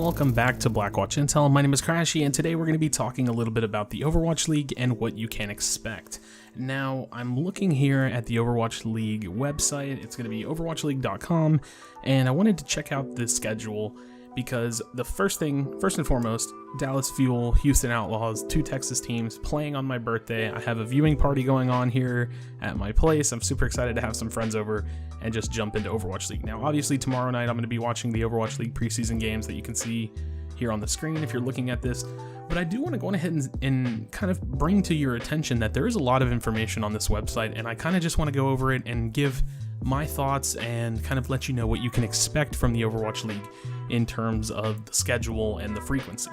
welcome back to Blackwatch Intel. My name is Crashy, and today we're going to be talking a little bit about the Overwatch League and what you can expect. Now, I'm looking here at the Overwatch League website. It's going to be overwatchleague.com, and I wanted to check out the schedule because the first and foremost, Dallas Fuel, Houston Outlaws, two Texas teams playing on my birthday. I have a viewing party going on here at my place. I'm super excited to have some friends over and just jump into Overwatch League. Now, obviously, tomorrow night I'm going to be watching the Overwatch League preseason games that you can see here on the screen if you're looking at this. But I do want to go ahead and kind of bring to your attention that there is a lot of information on this website, and I kind of just want to go over it and give my thoughts and kind of let you know what you can expect from the Overwatch League in terms of the schedule and the frequency.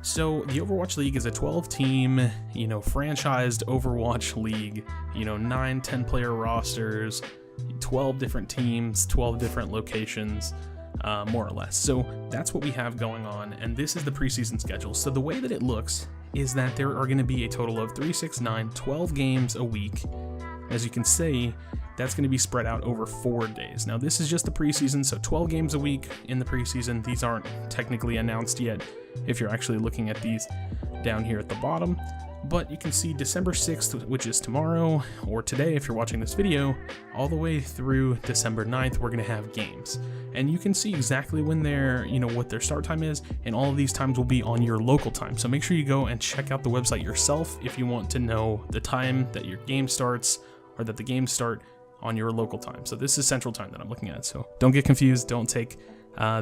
So the Overwatch League is a 12-team, franchised Overwatch League, 9-10 player rosters, 12 different teams, 12 different locations, more or less. So that's what we have going on, and this is the preseason schedule. So the way that it looks is that there are going to be a total of 3, 6, 9, 12 games a week. As you can see, that's going to be spread out over 4 days. Now, this is just the preseason, so 12 games a week in the preseason. These aren't technically announced yet if you're actually looking at these down here at the bottom. But you can see December 6th, which is tomorrow, or today if you're watching this video, all the way through December 9th, we're going to have games. And you can see exactly when what their start time is, and all of these times will be on your local time. So make sure you go and check out the website yourself if you want to know the time that your game starts, or that the games start on your local time. So this is Central Time that I'm looking at, so don't get confused, don't take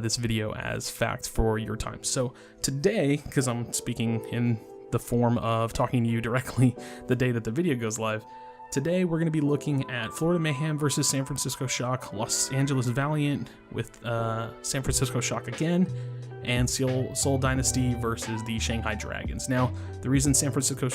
this video as fact for your time. So today, because I'm speaking in the form of talking to you directly the day that the video goes live, today we're going to be looking at Florida Mayhem versus San Francisco Shock, Los Angeles Valiant with San Francisco Shock again, and Seoul Dynasty versus the Shanghai Dragons. Now, the reason San Francisco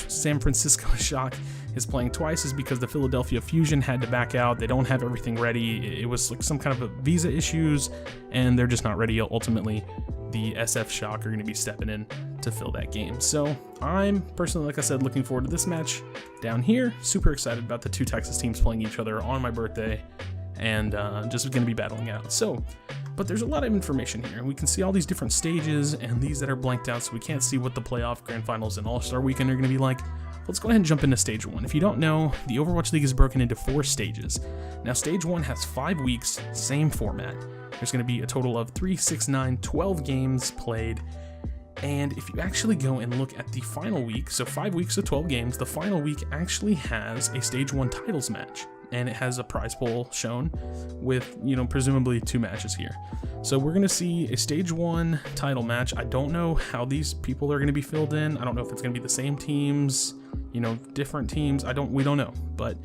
Shock is playing twice is because the Philadelphia Fusion had to back out. They don't have everything ready. It was like some kind of a visa issues, and they're just not ready. Ultimately, the SF Shock are going to be stepping in to fill that game. So I'm personally, like I said, looking forward to this match down here. Super excited about the two Texas teams playing each other on my birthday, and just going to be battling out. But there's a lot of information here. We can see all these different stages and these that are blanked out, so we can't see what the playoff, grand finals, and all-star weekend are going to be like. Let's go ahead and jump into stage 1. If you don't know, the Overwatch League is broken into 4 stages. Now, stage 1 has 5 weeks, same format. There's going to be a total of 3, 6, 9, 12 games played. And if you actually go and look at the final week, so 5 weeks of 12 games, the final week actually has a stage 1 titles match. And it has a prize pool shown with, presumably 2 matches here. So we're going to see a stage 1 title match. I don't know how these people are going to be filled in. I don't know if it's going to be the same teams, different teams. We don't know. But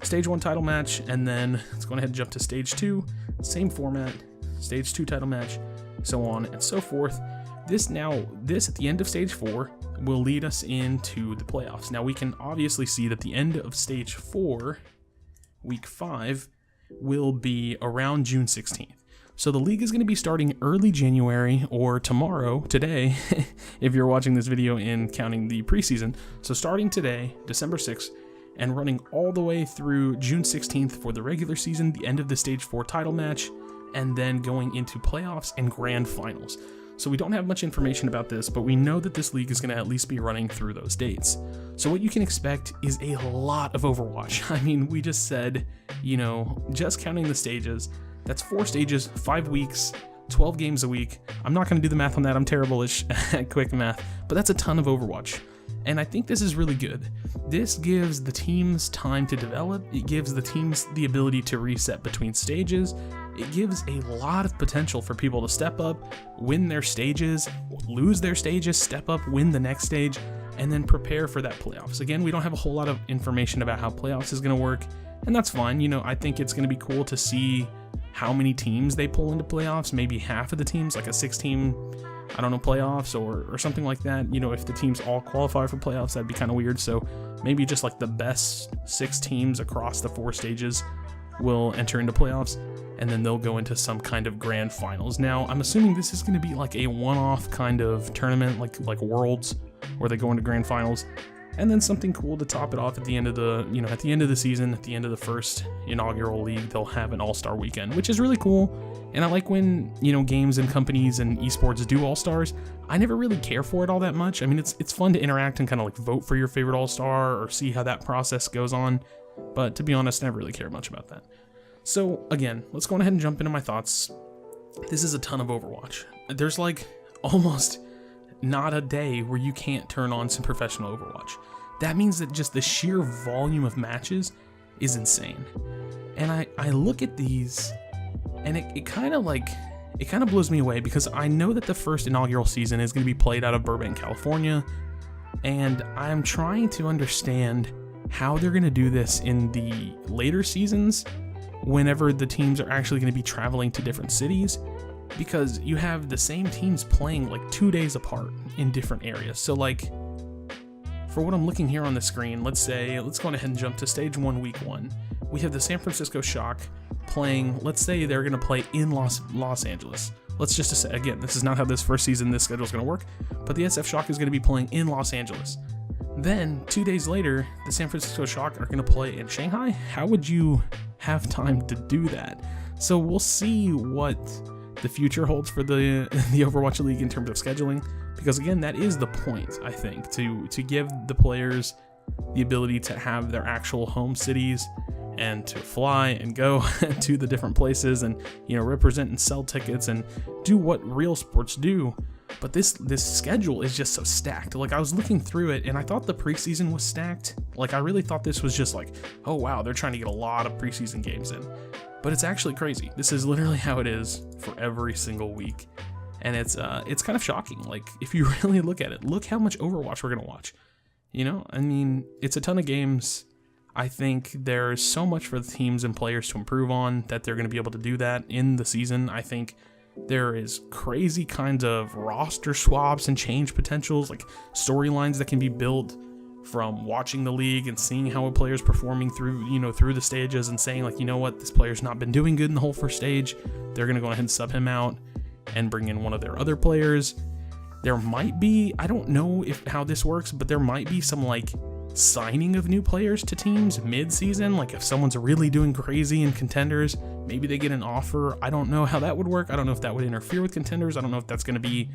stage 1 title match, and then let's go ahead and jump to stage 2. Same format, stage 2 title match, so on and so forth. This at the end of stage 4 will lead us into the playoffs. Now we can obviously see that the end of stage 4, week 5, will be around June 16th. So the league is going to be starting early January, or today, if you're watching this video and counting the preseason. So starting today, December 6th, and running all the way through June 16th for the regular season, the end of the stage 4 title match, and then going into playoffs and grand finals. So we don't have much information about this, but we know that this league is going to at least be running through those dates. So what you can expect is a lot of Overwatch. I mean, we just said, just counting the stages, that's 4 stages, 5 weeks, 12 games a week. I'm not going to do the math on that. I'm terrible-ish at quick math, but that's a ton of Overwatch. And I think this is really good. This gives the teams time to develop. It gives the teams the ability to reset between stages. It gives a lot of potential for people to step up, win their stages, lose their stages, step up, win the next stage, and then prepare for that playoffs. Again, we don't have a whole lot of information about how playoffs is going to work, and that's fine. I think it's going to be cool to see how many teams they pull into playoffs, maybe half of the teams, like a 6-team, playoffs or something like that. If the teams all qualify for playoffs, that'd be kind of weird. So maybe just like the best 6 teams across the 4 stages will enter into playoffs, and then they'll go into some kind of grand finals. Now, I'm assuming this is going to be like a one-off kind of tournament, like Worlds, where they go into grand finals, and then something cool to top it off at the end of the, at the end of the season, at the end of the first inaugural league, they'll have an all-star weekend, which is really cool. And I like when, games and companies and esports do all-stars. I never really care for it all that much. I mean, it's fun to interact and kind of like vote for your favorite all-star or see how that process goes on. But to be honest, I never really care much about that. So again, let's go ahead and jump into my thoughts. This is a ton of Overwatch. There's like almost not a day where you can't turn on some professional Overwatch. That means that just the sheer volume of matches is insane. And I look at these and it kind of blows me away, because I know that the first inaugural season is going to be played out of Burbank, California, and I'm trying to understand how they're going to do this in the later seasons whenever the teams are actually going to be traveling to different cities, because you have the same teams playing like 2 days apart in different areas. So like, for what I'm looking here on the screen, let's go ahead and jump to stage 1, week 1. We have the San Francisco Shock playing, let's say they're going to play in Los Angeles. Let's just say, again, this is not how this first season, this schedule is going to work, but the SF Shock is going to be playing in Los Angeles. Then 2 days later, the San Francisco Shock are going to play in Shanghai. How would you have time to do that? So we'll see what the future holds for the Overwatch League in terms of scheduling, because again, that is the point, I think, to give the players the ability to have their actual home cities and to fly and go to the different places and represent and sell tickets and do what real sports do. But this schedule is just so stacked. Like, I was looking through it and I thought the preseason was stacked. Like, I really thought this was just like, oh wow, they're trying to get a lot of preseason games in. But it's actually crazy. This is literally how it is for every single week. And it's kind of shocking. Like, if you really look at it, look how much Overwatch we're gonna watch. I mean, it's a ton of games. I think there's so much for the teams and players to improve on that they're going to be able to do that in the season. I think there is crazy kinds of roster swaps and change potentials, like storylines that can be built from watching the league and seeing how a player's performing through, through the stages and saying like, this player's not been doing good in the whole first stage. They're going to go ahead and sub him out and bring in one of their other players. There might be, I don't know how this works, but there might be some like signing of new players to teams mid-season. Like if someone's really doing crazy in contenders, maybe they get an offer. I don't know how that would work. I don't know if that would interfere with contenders. I don't know if that's going to be,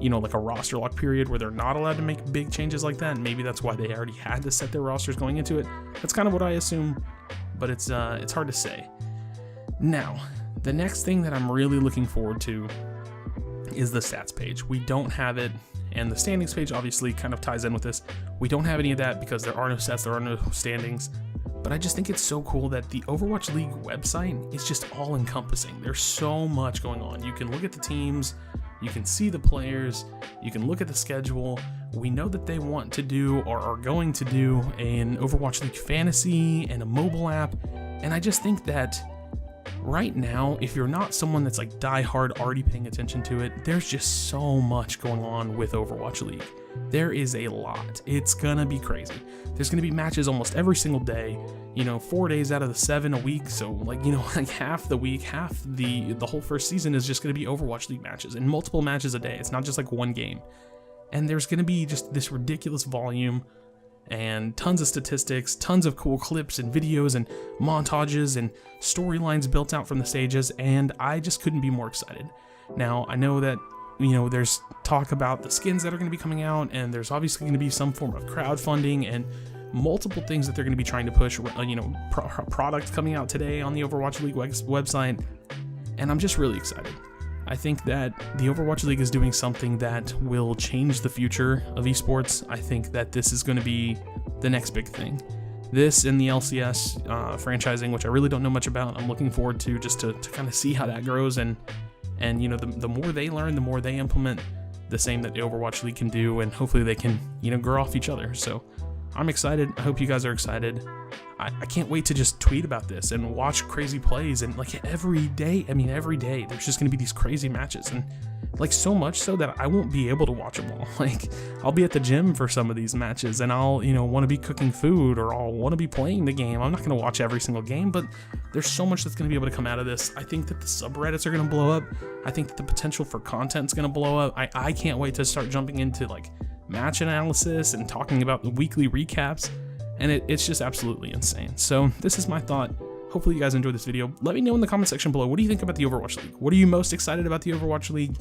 like a roster lock period where they're not allowed to make big changes like that. And maybe that's why they already had to set their rosters going into it. That's kind of what I assume, but it's hard to say. Now, the next thing that I'm really looking forward to is the stats page. We don't have it, and the standings page obviously kind of ties in with this. We don't have any of that because there are no stats, there are no standings, but I just think it's so cool that the Overwatch League website is just all encompassing. There's so much going on. You can look at the teams, you can see the players, you can look at the schedule. We know that they want to do or are going to do an Overwatch League Fantasy and a mobile app, and I just think that right now, if you're not someone that's like diehard already paying attention to it, there's just so much going on with Overwatch League. There is a lot. It's gonna be crazy. There's gonna be matches almost every single day, 4 days out of the 7 a week. So like half the week, half the whole first season is just gonna be Overwatch League matches and multiple matches a day. It's not just like one game. And there's gonna be just this ridiculous volume and tons of statistics, tons of cool clips and videos and montages and storylines built out from the stages, and I just couldn't be more excited. Now, I know that, there's talk about the skins that are going to be coming out, and there's obviously going to be some form of crowdfunding and multiple things that they're going to be trying to push, products coming out today on the Overwatch League website, and I'm just really excited. I think that the Overwatch League is doing something that will change the future of esports. I think that this is going to be the next big thing. This and the LCS franchising, which I really don't know much about, I'm looking forward to just to kind of see how that grows. And the more they learn, the more they implement the same that the Overwatch League can do, and hopefully they can, grow off each other. So I'm excited. I hope you guys are excited. I can't wait to just tweet about this and watch crazy plays, and like every day there's just going to be these crazy matches, and like so much so that I won't be able to watch them all. Like I'll be at the gym for some of these matches, and I'll want to be cooking food, or I'll want to be playing the game. I'm not going to watch every single game, but there's so much that's going to be able to come out of this. I think that the subreddits are going to blow up. I think that the potential for content is going to blow up. I can't wait to start jumping into like match analysis and talking about the weekly recaps, and it's just absolutely insane. So this is my thought. Hopefully you guys enjoyed this video. Let me know in the comment section below, what do you think about the Overwatch League? What are you most excited about the Overwatch League?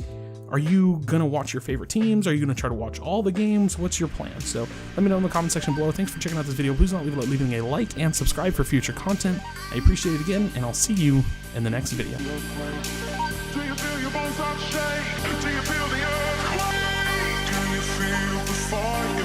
Are you gonna watch your favorite teams? Are you gonna try to watch all the games? What's your plan? So let me know in the comment section below. Thanks for checking out this video. Please don't leave without leaving a like and subscribe for future content. I appreciate it again, and I'll see you in the next video. Do you feel your bones start to shake? Do you feel the earthquake? Do you feel the fire?